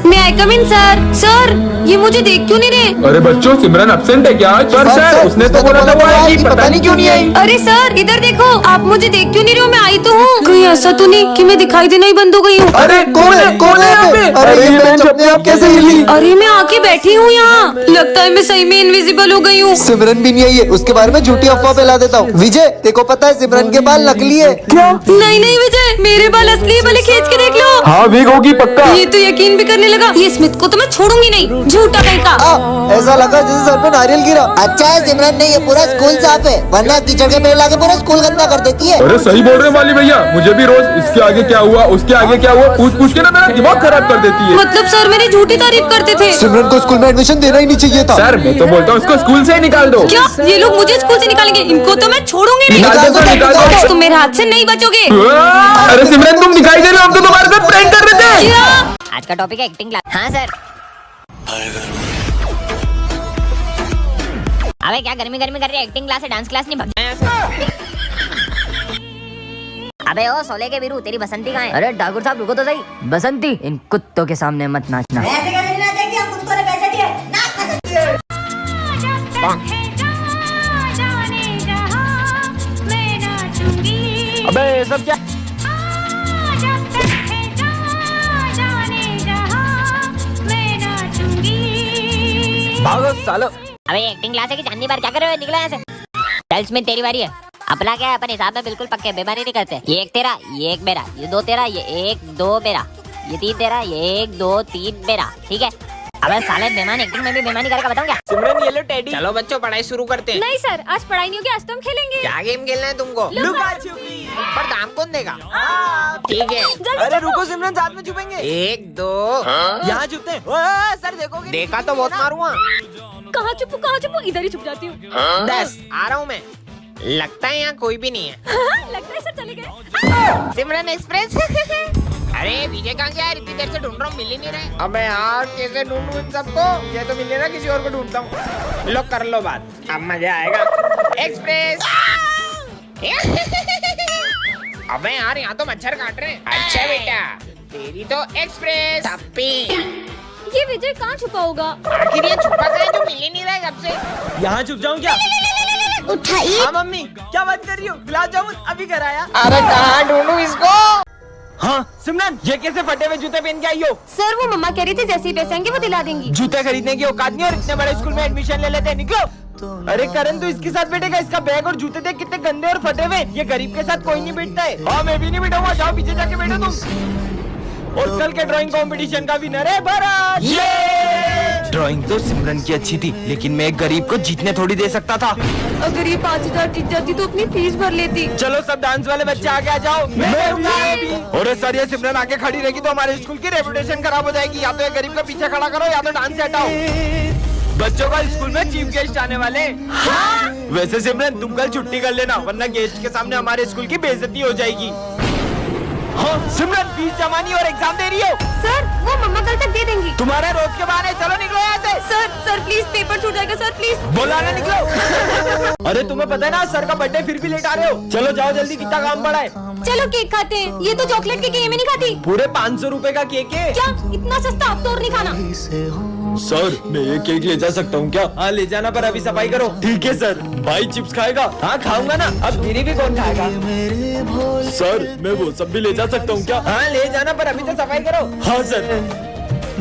मैं आई कम इन sir. Sir ये मुझे देख क्यों नहीं रहे? अरे बच्चों, सिमरन एब्सेंट है क्या आज? सर उसने तो बोला था वो आएगी, पता नहीं क्यों नहीं आई। अरे सर इधर देखो, आप मुझे देख क्यों नहीं रहे हो? मैं आई तो हूँ। कहीं ऐसा तो नहीं कि मैं दिखाई देना ही बंद हो गई हूँ? अरे कौन है यहाँ पे? अरे ये बेंच अपने आप कैसे हिली? अरे मैं आके बैठी हूँ यहाँ, लगता है मैं सही में इनविजिबल हो गई हूँ। सिमरन भी नहीं आई है, उसके बारे में झूठी अफवाह फैला देता हूँ। विजय तेको पता है सिमरन के बाल नकली है क्या? नहीं नहीं विजय, मेरे बाल असली है, भले खींच के देख लो। हाँ विग होगी पक्का। ये तो यकीन भी करने लगा। ये स्मिथ को तो मैं छोड़ूंगी नहीं, झूठा कहीं का। ऐसा लगा जैसे सर पे नारियल गिरा। अच्छा है सिमरन नहीं, ये पूरा स्कूल साफ है, वरना कीचड़ के पेड़ लाके पूरा स्कूल गंदा कर देती है। अरे सही बोल रहे हैं माली भैया, मुझे भी रोज इसके आगे क्या हुआ उसके आगे क्या हुआ पूछ पूछ के ना मेरा दिमाग खराब कर देती है। मतलब सर मेरी झूठी तारीफ करते थे। सिमरन को स्कूल में एडमिशन देना ही नहीं चाहिए था। सर मैं तो बोलता हूँ इसको स्कूल से ही निकाल दो। क्या ये लोग मुझे स्कूल से निकालेंगे? इनको तो मैं छोड़ूंगी नहीं। निकाल दो, निकाल दो। आज तुम मेरे हाथ से नहीं बचोगे। अरे सिमरन तुम दिखाई दे रहे हो, हम तो तुम्हारे साथ प्रैंक कर रहे थे। क्या? आज का टॉपिक है एक्टिंग क्लास। हाँ सर। अबे क्या गर्मी गर्मी कर रही है? एक्टिंग क्लास है, डांस क्लास नहीं। अबे ओ सोले के वीरू, तेरी बसंती कहाँ है? अरे ठाकुर साहब रुको तो सही। बसंती, इन कुत्तों के सामने मत नाचना। ऐसे कैसे नाचेगी? हम कुत्तों ने पैसे दिए, नाच। अबे सब क्या? भागो सालो। अबे एक्टिंग क्लास है कि चांदी बार क्या कर रहे हो? निकलो यहाँ से। चल स्मिथ तेरी बारी है। अपना क्या है, अपन हिसाब में बिल्कुल पक्के, बेईमानी नहीं करते। ये एक तेरा, ये एक मेरा, ये दो तेरा, ये एक दो मेरा, ये तीन तेरा, ये एक दो तीन मेरा, ठीक है? अबे साले बेईमान एक्टिंग में भी बेईमानी करेगा, बताऊं क्या? सिमरन ये लो टेडी। चलो बच्चों पढ़ाई शुरू करते हैं। नहीं सर, आज पढ़ाई नहीं होगी, आज तो हम खेलेंगे। क्या गेम खेलना है तुमको? लुका छुपी। पर दाम कौन देगा? ठीक है। अरे रुको सिमरन, साथ में छुपेंगे। एक दो यहाँ छुपते हैं। सर देखोगे? देखा तो बहुत मारूंगा। कहाँ छुपू कहाँ छुपू? इधर ही छुप जाती हूँ। 10 आ रहा हूँ मैं। लगता है यहाँ कोई भी नहीं है। लगता है सर चले गए। सिमरन एक्सप्रेस। अरे विजय कहाँ गया? इतनी देर से ढूंढ रहा हूँ, मिल ही नहीं रहे। अबे यार कैसे ढूंढूं इन सबको? ये तो मिल नहीं रहा, किसी और को ढूंढता हूँ। लो कर लो बात, अब मजा आएगा। एक्सप्रेस। अबे यार यहाँ तो मच्छर काट रहे हैं। अच्छा बेटा, तेरी तो एक्सप्रेस अप्पी। ये विजय कहाँ छुपा होगा? आखिर ये छुपा कहाँ है जो मिल ही नहीं रहा है कब से? यहाँ छुप जाऊँ क्या? उठाइए। हाँ मम्मी, क्या बात कर रही हो? गुलाब जामुन अभी कराया। अरे कहाँ ढूंढूं इसको? हाँ सिमरन, ये कैसे फटे हुए जूते पहन के आई हो? सर वो मम्मा कह रही थी जैसे ही पैसे आएंगे वो दिला देंगी। जूते खरीदने की औकात नहीं और इतने बड़े स्कूल में एडमिशन ले लेते हैं, निकलो। अरे करण तू इसके साथ बैठेगा? इसका बैग और जूते देख कितने गंदे और फटे हुए। ये गरीब के साथ कोई नहीं बैठता है। हाँ मैं भी नहीं बैठूंगा, जाओ पीछे जाके बैठो तुम। और कल के ड्राइंग कंपटीशन का विनर है भरत। ड्राइंग तो सिमरन की अच्छी थी, लेकिन मैं एक गरीब को जीतने थोड़ी दे सकता था। अगर ये 5000 जीत जाती तो अपनी फीस भर लेती। चलो सब डांस वाले बच्चे आगे आ जाओ। और सर ये सिमरन आगे खड़ी रहेगी तो हमारे स्कूल की रेपुटेशन खराब हो जाएगी। या तो ये गरीब का पीछे खड़ा करो या तो डांस से हटाओ। बच्चों का स्कूल में चीफ गेस्ट आने वाले। हाँ? वैसे सिमरन तुम कल छुट्टी कर लेना, वरना गेस्ट के सामने हमारे स्कूल की बेइज्जती हो जाएगी। हाँ सिमरन, फीस जमा नहीं और एग्जाम दे रही हो? सर वो मम्मा कल तक दे देंगी। तुम्हारे रोज के बहाने, चलो निकलो यहाँ से। सर प्लीज पेपर छूट जाएगा सर, प्लीज। बोला ना निकलो। अरे तुम्हें पता है ना सर का बर्थडे, फिर भी लेट आ रहे हो। चलो जाओ जल्दी, कितना काम पड़ा है। चलो केक खाते हैं। ये तो चॉकलेट के केक में नहीं खाती। पूरे 500 रुपए का केक है। क्या इतना सस्ता? अब तो और नहीं खाना। सर मैं ये केक ले जा सकता हूँ क्या? हाँ ले जाना, पर अभी सफाई करो। ठीक है सर। भाई चिप्स खाएगा? हाँ खाऊंगा ना। अब गिरी भी कौन खाएगा? सर मैं वो सब भी ले जा सकता हूँ क्या? हाँ ले जाना, पर अभी तो सफाई करो। हाँ सर।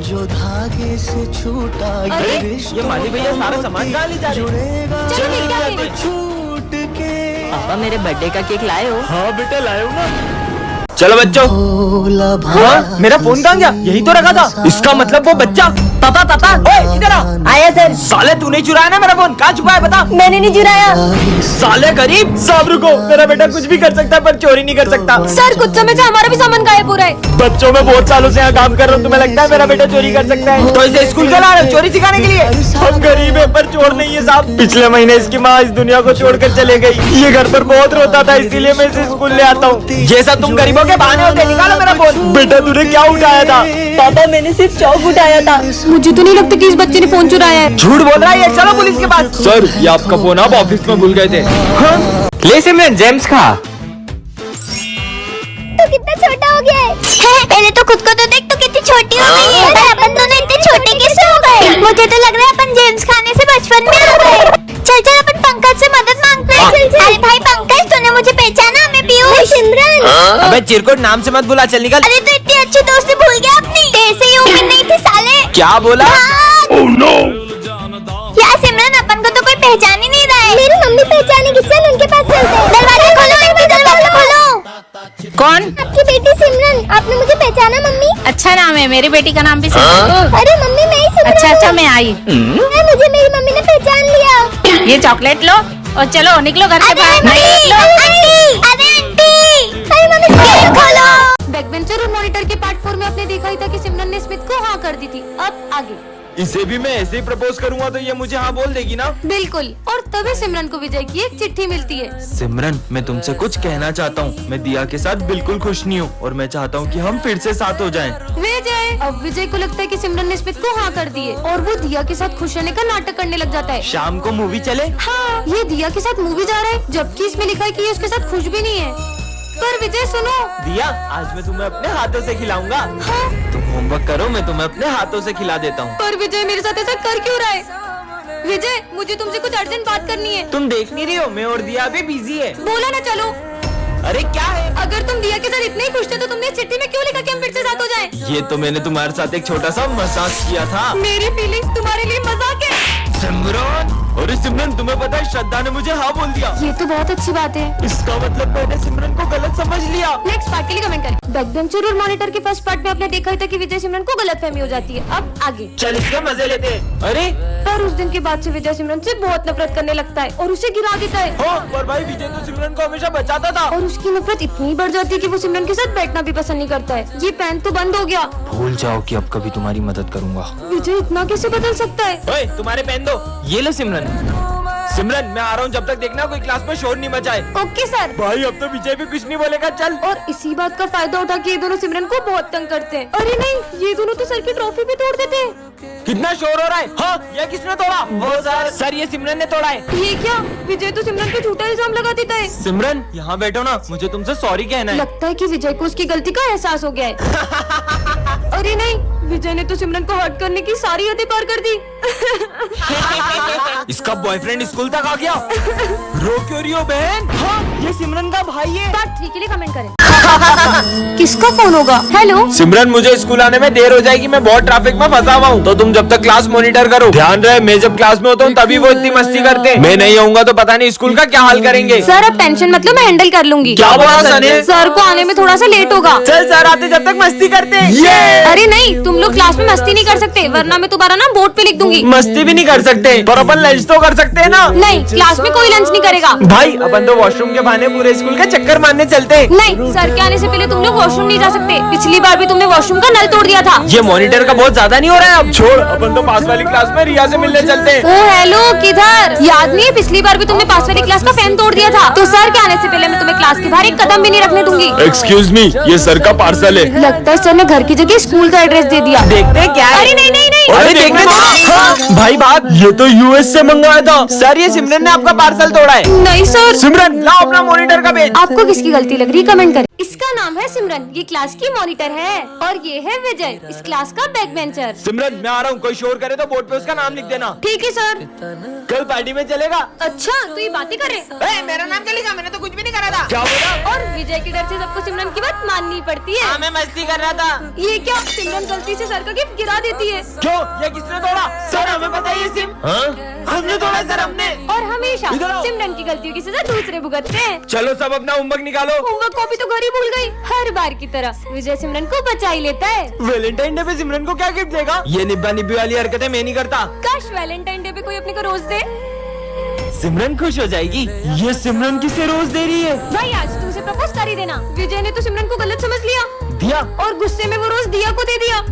जो धागे से छूटा ये माली भैया सारा सामान कहाँ ले जा रहे हैं? छूट के। पापा मेरे बर्थडे का केक लाए हो? हाँ बेटा लाया हूँ ना। चलो बच्चों। हाँ मेरा फोन कहाँ गया? यही तो रखा था। इसका मतलब वो बच्चा। पापा पापा ओए इधर आ। आया सर। साले तूने चुराया ना मेरा फोन? कहाँ छुपा है बता? मैंने नहीं चुराया। साले गरीब। साहब रुको, मेरा बेटा कुछ भी कर सकता है पर चोरी नहीं कर सकता। सर कुछ समय से हमारा भी सामान गायब हो रहा है। बच्चों में बहुत सालों से यहाँ काम कर रहा हूँ, तुम्हें लगता है मेरा बेटा चोरी कर सकता है? तो इसे स्कूल का ला रहे हो चोरी सिखाने के लिए? हम गरीब है पर चोर नहीं है साहब। पिछले महीने इसकी माँ इस दुनिया को छोड़कर चले गई। ये घर पर बहुत रोता था, इसीलिए मैं इसे स्कूल ले आता हूँ। ये सब तुम गरीबों के बहाने होते। निकालो मेरा फोन। बेटा तूने क्या उठाया था? पापा मैंने सिर्फ चौक उठाया था। मुझे तो नहीं लगता कि इस बच्चे ने फोन चुराया है। झूठ बोल रहा है ये। चलो पुलिस के पास। सर ये आपका फोन आप ऑफिस में भूल गए थे। हाँ? ले सिमरन जेम्स खा। तो कितना छोटा हो गया है। पहले तो खुद को तो देख, तो कितनी छोटी हो गई है। अपन चिरकुट नाम से मत बुला, चल निकल। अरे तो इतनी अच्छी दोस्ती भूल गया अपनी, ऐसे ही उम्मीद नहीं थी साले। क्या बोला? Oh no. यार सिमरन, अपन को तो कोई पहचान ही नहीं रहा है। मेरी मम्मी पहचानेगी, चल उनके पास चलते हैं। दरवाजा खोलो, इनकी दरवाजा खोलो। कौन? आपकी बेटी सिमरन। आपने मुझे पहचाना मम्मी? अच्छा नाम है, मेरी बेटी का नाम भी सिमरन। अरे मम्मी मैं ही सिमरन। अच्छा मैं आई। मुझे मेरी मम्मी ने पहचान लिया। ये चॉकलेट लो और चलो निकलो घर से बाहर। अरे मम्मी गेट खोलो। बैकबेंचर और मॉनिटर के पार्ट 4 में आपने देखा ही था कि सिमरन ने स्मिथ को हाँ कर दी थी। अब आगे इसे भी मैं ऐसे ही प्रपोज करूंगा तो ये मुझे हाँ बोल देगी ना? बिल्कुल। और तभी सिमरन को विजय की एक चिट्ठी मिलती है। सिमरन, मैं तुमसे कुछ कहना चाहता हूँ। मैं दिया के साथ बिल्कुल खुश नहीं हूँ और मैं चाहता हूँ कि हम फिर से साथ हो जाएं। विजय, अब विजय को लगता है कि सिमरन ने स्मिथ को हाँ कर दी है और वो दिया के साथ खुश रहने का नाटक करने लग जाता है। शाम को मूवी चले? हाँ, ये दिया के साथ मूवी जा रहा है, जबकि इसमें लिखा है कि ये उसके साथ खुश भी नहीं है। पर विजय सुनो। दिया, आज मैं तुम्हें अपने हाथों से खिलाऊंगा। हाँ? तुम होमवर्क करो, मैं तुम्हें अपने हाथों से खिला देता हूँ। पर विजय मेरे साथ ऐसा कर क्यों रहा है? विजय, मुझे तुमसे कुछ अर्जेंट बात करनी है। तुम देख नहीं रही हो, मैं और दिया अभी बिजी है। बोला ना चलो। अरे क्या है? अगर तुम दिया के साथ इतने ही खुश थे तो तुमने इस चिट्ठी में क्यों लिखा कि हम फिर से साथ हो जाएं? ये तो मैंने तुम्हारे साथ एक छोटा सा मजाक किया था। मेरी फीलिंग्स तुम्हारे लिए मजाक है। सिमरन, अरे सिमरन, तुम्हें पता है श्रद्धा ने मुझे हाँ बोल दिया। ये तो बहुत अच्छी बात है। इसका मतलब मैंने सिमरन को गलत समझ लिया। नेक्स्ट पार्ट के लिए कमेंट करें। बैकबेंचर और मॉनिटर के फर्स्ट पार्ट में आपने देखा ही था कि विजय सिमरन को गलतफहमी हो जाती है। अब आगे चल इसके मजे लेते हैं। अरे पर उस दिन के बाद से विजय सिमरन से बहुत नफरत करने लगता है और उसे गिरा देता है। हो, पर भाई विजय तो सिमरन को हमेशा बचाता था। और उसकी नफरत इतनी बढ़ जाती है कि वो सिमरन के साथ बैठना भी पसंद नहीं करता है। ये पेन तो बंद हो गया। भूल जाओ कि अब कभी तुम्हारी मदद करूंगा। विजय इतना कैसे बदल सकता है? ओए, तुम्हारे पेन दो। ये लो सिमरन। सिमरन, मैं आ रहा हूँ, जब तक देखना कोई क्लास में शोर नहीं मचाए। Okay sir. भाई अब तो विजय भी कुछ नहीं बोलेगा, चल। और इसी बात का फायदा उठा के ये दोनों सिमरन को बहुत तंग करते हैं। अरे नहीं, ये दोनों तो सर की ट्रॉफी भी तोड़ देते हैं। कितना शोर हो रहा है? हाँ, ये किसने तोड़ा? वो सर, ये सिमरन ने तोड़ा है। ये क्या? विजय तो सिमरन पे झूठा इल्जाम लगा देता है। सिमरन, यहाँ बैठो ना, मुझे तुमसे सॉरी कहना है। लगता है कि विजय को उसकी गलती का एहसास हो गया है। अरे नहीं, विजय ने तो सिमरन को हर्ट करने की सारी हदें पार कर दी। इसका बॉयफ्रेंड स्कूल तक आ गया। रो क्यों रही हो बहन? हाँ, ये सिमरन का भाई है। पार्ट 3 के लिए कमेंट करें। किसका फोन होगा? हेलो सिमरन, मुझे स्कूल आने में देर हो जाएगी, मैं बहुत ट्रैफिक में फंसा हुआ हूँ, तो तुम जब तक क्लास मॉनिटर करो। ध्यान रहे, मैं जब क्लास में होता हूँ तभी वो इतनी मस्ती करते हैं। मैं नहीं आऊंगा तो पता नहीं स्कूल का क्या हाल करेंगे। सर, अब टेंशन मत लो, मैं हैंडल कर लूंगी। क्या बोला सर ने? सर को आने में थोड़ा सा लेट होगा। चल, सर आते जब तक मस्ती करते हैं। अरे नहीं, तुम लोग क्लास में मस्ती नहीं कर सकते, वरना मैं तुम्हारा ना बोर्ड पे लिख दूंगी। मस्ती भी नहीं कर सकते, पर अपन लंच तो कर सकते हैं ना? नहीं, क्लास में कोई लंच नहीं करेगा। भाई, अपन तो वॉशरूम के बहाने पूरे स्कूल का चक्कर मारने चलते हैं। नहीं, सर के आने से पहले तुम लोग वॉशरूम नहीं जा सकते। पिछली बार भी तुमने वॉशरूम का नल तोड़ दिया था। ये मॉनिटर का बहुत ज्यादा नहीं हो रहा है? अब छोड़, अपन तो पास वाली क्लास में रिया से मिलने चलते हैं। ओ हेलो, किधर? याद नहीं है पिछली बार भी तुमने पास वाली क्लास का फैन तोड़ दिया था? तो सर के आने से पहले मैं तुम्हें क्लास के बाहर एक कदम भी नहीं रखने दूंगी। एक्सक्यूज मी, ये सर का पार्सल है। लगता है सर ने घर की जगह स्कूल का एड्रेस दे दिया। देखते हैं क्या है। अरे नहीं नहीं नहीं, अरे देखने दो। हाँ, भाई बात, ये तो यूएस से मंगवाया था। सर, ये सिमरन ने आपका पार्सल तोड़ा है। नहीं सर। सिमरन, लाओ अपना मॉनिटर का पेज। आपको किसकी गलती लग रही है कमेंट करें। इसका नाम है सिमरन, ये क्लास की मॉनिटर है, और ये है विजय, इस क्लास का बैक बेंचर। सिमरन, मैं आ रहा हूँ, कोई शोर करे तो बोर्ड पे उसका नाम लिख देना। ठीक है सर। कल पार्टी में चलेगा? अच्छा, तो ये बातें करे। मेरा नाम क्या लिखा? मैंने तो कुछ भी नहीं करा था। क्या बोला? और विजय के डर से सबको सिमरन की बात माननी पड़ती है। हाँ, मैं मस्ती कर रहा था। ये क्या? सिमरन गलती से सर का गिफ्ट गिरा देती है। क्यों? ये किसने तोड़ा? सर, हमें पता है ये सिम। हमने तोड़ा सर, हमने। और हमेशा इधर आओ। सिमरन की गलतियों की सजा दूसरे भुगतते हैं। चलो सब अपना होमवर्क निकालो। होमवर्क कॉपी तो घर ही भूल गई। हर बार की तरह विजय सिमरन को बचा ही लेता है। वैलेंटाइन डे पे सिमरन को क्या गिफ्ट देगा? ये निब्बा निब्बी वाली हरकतें मैं नहीं करता। काश वैलेंटाइन डे पे कोई अपने को रोज दे। सिमरन खुश हो जाएगी। ये सिमरन किसे रोज दे रही है? भाई, आज तुमसे प्रपोज कर ही देना। विजय ने तो सिमरन को गलत समझ लिया दिया, और गुस्से में वो रोज दिया को दे दिया।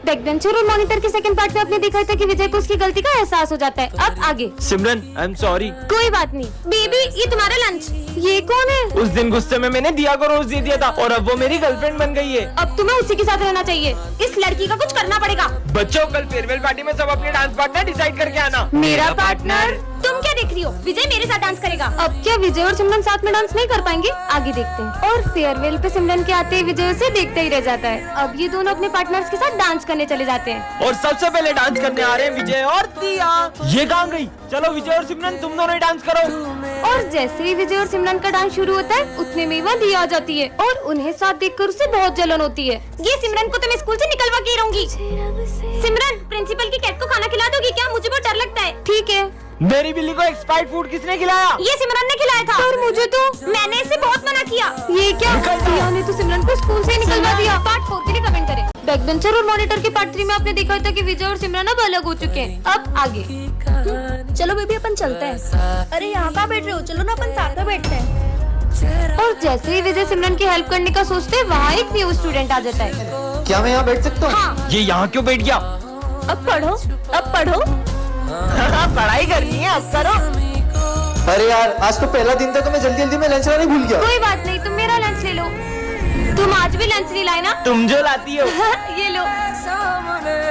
बैकबेंचर और मॉनिटर के सेकंड पार्ट में आपने देखा था कि विजय को उसकी गलती का एहसास हो जाता है। अब आगे। सिमरन, आई एम सॉरी। कोई बात नहीं। बेबी, ये तुम्हारा लंच। ये कौन है? उस दिन गुस्से में मैंने दिया को रोज दे दिया था और अब वो मेरी गर्लफ्रेंड बन गई है। अब तुम्हें उसी के साथ रहना चाहिए। इस लड़की का कुछ करना पड़ेगा। बच्चों, कल फेयरवेल पार्टी में सब अपने डांस पार्टनर डिसाइड करके आना। मेरा पार्टनर तुम क्या देख रही हो? विजय मेरे साथ डांस करेगा। अब क्या विजय और सिमरन साथ में डांस नहीं कर पाएंगे? आगे देखते हैं। और फेयरवेल पे सिमरन के आते ही विजय उसे देखते ही रह जाता है। अब ये दोनों अपने पार्टनर्स के साथ डांस करने चले जाते हैं। और सबसे पहले डांस करने आ रहे हैं विजय और दिया। ये कहाँ गई? चलो विजय और सिमरन तुम दोनों ही डांस करो। और जैसे ही विजय और सिमरन का डांस शुरू होता है उतने में वह दिया आ जाती है और उन्हें साथ देखकर उसे बहुत जलन होती है। ये सिमरन को तो मैं स्कूल से निकलवा के ही रहूंगी। सिमरन, प्रिंसिपल की कैट को खाना खिला दोगी क्या? मुझे बहुत डर लगता है। ठीक है। मेरी बिल्ली को एक्सपायर्ड फूड किसने खिलाया? ये सिमरन ने खिलाया था। और मुझे तो मैंने इसे बहुत मना किया। ये क्या? दिया ने तो सिमरन को स्कूल से निकलवा दिया। पार्ट 4 के लिए कमेंट करें। बैक बेंचर और मॉनिटर के पार्ट 3 में आपने देखा था कि विजय और सिमरन अब अलग हो चुके हैं। अब आगे चलो बेबी अपन चलते हैं। अरे यहाँ कहाँ बैठ रहे हो? चलो ना अपन साथ में बैठते हैं। और जैसे ही विजय सिमरन की हेल्प करने का सोचते हैं वहाँ एक न्यू स्टूडेंट आ जाता है। क्या मैं यहाँ बैठ सकता हूँ? हाँ। ये यहाँ क्यों बैठ गया? अब पढ़ो, अब पढ़ो। पढ़ाई करनी है, अब करो। अरे यार, आज तो पहला दिन था तो मैं जल्दी में लंच लाने भूल गया। कोई बात नहीं, तुम मेरा लंच ले लो। तुम आज भी लंच नहीं लाए ना? तुम जो लाती हो। ये लो।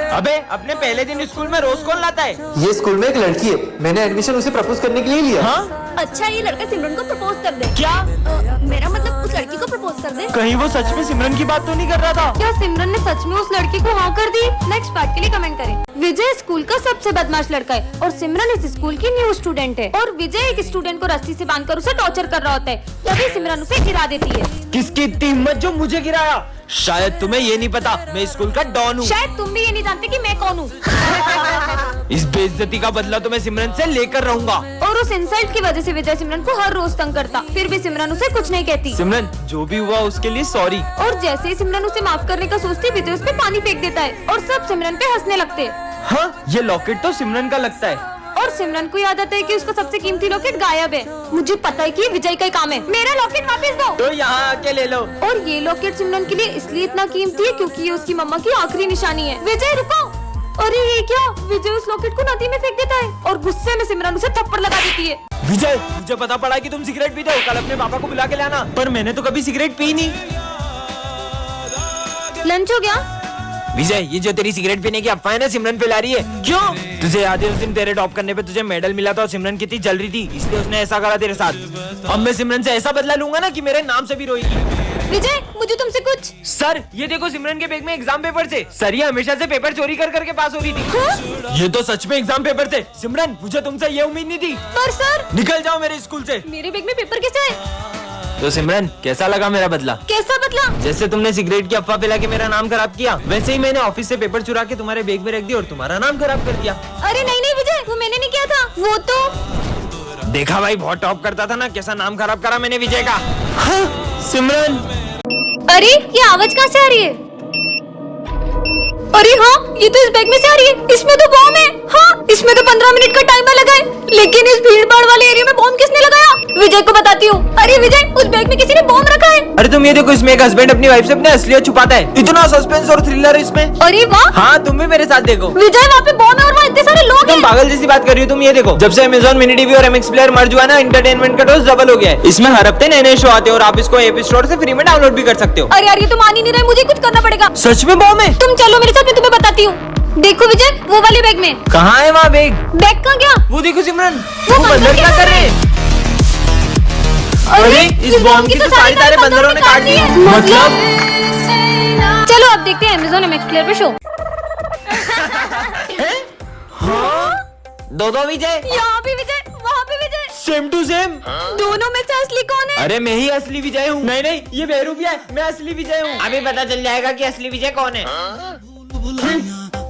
अबे अपने पहले दिन स्कूल में रोज कौन लाता है? ये स्कूल में एक लड़की है, मैंने एडमिशन उसे प्रपोज करने के लिए लिया। हाँ? अच्छा, ये लड़का सिमरन को प्रपोज कर दे। क्या? मेरा मतलब उस लड़की को प्रपोज कर दे। कहीं वो सच में सिमरन की बात तो नहीं कर रहा था? क्या सिमरन ने सच में उस लड़की को हाँ कर दी? नेक्स्ट पार्ट के लिए कमेंट करें। विजय स्कूल का सबसे बदमाश लड़का है और सिमरन इस स्कूल की न्यू स्टूडेंट है। और विजय एक स्टूडेंट को रस्सी से बांधकर उसे टॉर्चर कर रहा होता है। तभी सिमरन उसे गिरा देती है। किसकी इतनी हिम्मत जो मुझे गिराया? शायद तुम्हें ये नहीं पता मैं स्कूल का डॉन हूँ। शायद तुम भी ये नहीं जानते कि मैं कौन हूँ। इस बेइज्जती का बदला तो मैं सिमरन से लेकर रहूंगा। और उस इंसल्ट की वजह से विजय सिमरन को हर रोज तंग करता, फिर भी सिमरन उसे कुछ नहीं कहती। सिमरन, जो भी हुआ उसके लिए सॉरी। और जैसे ही सिमरन उसे माफ करने का सोचती, विजय उस पे पानी फेंक देता है और सब सिमरन पे हंसने लगते हैं। हाँ, ये लॉकेट तो सिमरन का लगता है। और सिमरन को याद आता है कि उसका सबसे कीमती लॉकेट गायब है। मुझे पता है कि ये विजय का ही काम है। मेरा लॉकेट वापस दो। तो यहाँ आके ले लो। और ये लॉकेट सिमरन के लिए इसलिए इतना कीमती है क्योंकि ये उसकी मम्मा की आखिरी निशानी है। विजय रुको। अरे ये क्या? विजय उस लॉकेट को नदी में फेंक देता है और गुस्से में सिमरन उसे थप्पड़ लगा देती है। विजय, मुझे पता पड़ा कि तुम सिगरेट पीते हो। कल अपने पापा को बुला के लाना। पर मैंने तो कभी सिगरेट पी नहीं। लंच हो गया? विजय, ये जो तेरी सिगरेट पीने की अफवाह है ना, सिमरन फैला रही है। क्यों? तुझे याद है उस दिन तेरे टॉप करने पे तुझे मेडल मिला था और सिमरन कितनी जल रही थी, इसलिए उसने ऐसा करा तेरे साथ। अब मैं सिमरन से ऐसा बदला लूंगा ना कि मेरे नाम से भी रोएगी। विजय, मुझे तुमसे कुछ। सर, ये देखो सिमरन के बैग में एग्जाम पेपर थे। सर, ये हमेशा से पेपर चोरी कर करके पास हो रही थी। हाँ? ये तो सच में एग्जाम पेपर थे। सिमरन, मुझे तुमसे ये उम्मीद नहीं थी। पर सर, निकल जाओ मेरे स्कूल से। मेरे बैग में पेपर कैसे है? तो सिमरन, कैसा लगा मेरा बदला? कैसा बदला? जैसे तुमने सिगरेट की अफवाह फैला के मेरा नाम खराब किया, वैसे ही मैंने ऑफिस से पेपर चुरा के तुम्हारे बैग में रख दिया और तुम्हारा नाम खराब कर दिया। अरे नहीं नहीं विजय, वो मैंने नहीं किया था। वो तो देखा भाई, बहुत टॉप करता था ना, कैसा नाम खराब करा मैंने विजय का। हाँ, सिमरन। अरे ये आवाज कहाँ से आ रही है? अरे हाँ, ये तो इस बैग में से आ रही है। इसमें तो बॉम्ब है। हाँ, इसमें तो 15 मिनट का टाइमर लगा है। लेकिन इस भीड़ भाड़ वाले एरिया में बॉम्ब किसने लगाया? विजय को बताती हूँ। अरे विजय, उस बैग में किसी ने बॉम्ब रखा है। अरे तुम ये देखो, इसमें एक हस्बैंड अपनी वाइफ से अपने असलियत छुपाता है। इतना सस्पेंस और थ्रिलर है इसमें। अरे वाह। हाँ, तुम भी मेरे साथ देखो। विजय, वहाँ पे बॉम्ब है और वहाँ इतने सारे लोग तुम हैं। पागल जैसी बात कर रही हो। तुम ये देखो, जब से अमेज़न मिनी टीवी और एमएक्स प्लेयर मर्ज हुआ ना, एंटरटेनमेंट का डोज डबल हो गया है। इसमें हर हफ्ते नए नए शो आते हैं और आप इसको एपी स्टोर से फ्री में डाउनलोड भी कर सकते हो। अरे यार, ये तो मान ही नहीं रहे, मुझे कुछ करना पड़ेगा। सच में बॉम्ब है? तुम चलो मेरे साथ, मैं तुम्हें बताती हूँ। देखो विजय, वो वाले बैग में। कहाँ है वहाँ बैग? बैग कहाँ गया? वो देखो सिमरन, वो वो बंदर क्या कर रहे हैं? अरे इस बॉम्ब की तो सारी तारे बंदरों ने काट दी। मतलब? चलो अब देखते हैं अमेज़न एमएक्स प्लेयर पे शो। दो विजय। यहाँ भी विजय, वहाँ भी विजय। Same to same. दोनों में से असली कौन है? अरे मैं ही असली विजय हूँ। नहीं नहीं, ये बेहरूपिया है, मैं असली विजय हूँ। अभी पता चल जाएगा कि असली विजय कौन है।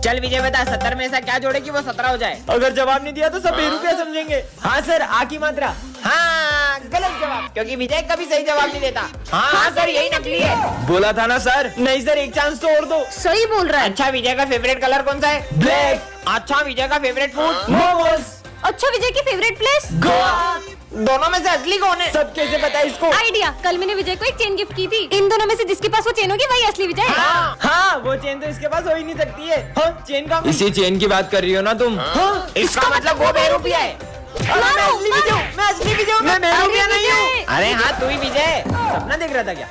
चल विजय बता, 70 में ऐसा क्या जोड़े कि वो 17 हो जाए? अगर जवाब नहीं दिया तो सब बेरुपया समझेंगे। हाँ सर, आ की मात्रा। हाँ, गलत जवाब, क्योंकि विजय कभी सही जवाब नहीं देता। हाँ सर, यही नकली है। बोला था ना सर। नहीं सर, एक चांस तो और दो। सही बोल रहा है। अच्छा, विजय का फेवरेट कलर कौन सा है? ब्लैक। अच्छा, विजय का फेवरेट फूड? मोमोज। अच्छा, विजय की फेवरेट प्लेस? गोवा। दोनों में से असली कौन है? सब कैसे पता इसको? आइडिया, कल मैंने विजय को एक चेन गिफ्ट की थी। इन दोनों में से जिसके पास वो चेन होगी वही असली विजय है। हाँ, वो चेन तो इसके पास हो ही नहीं सकती है। हाँ, चेन का इसी चेन की बात कर रही हो ना तुम? हाँ, इसका मतलब वो बेरुपिया है। मैं असली विजय हूँ। मैं बेरुपिया नहीं हूँ। अरे हाँ, तू ही विजय। सपना देख रहा था क्या?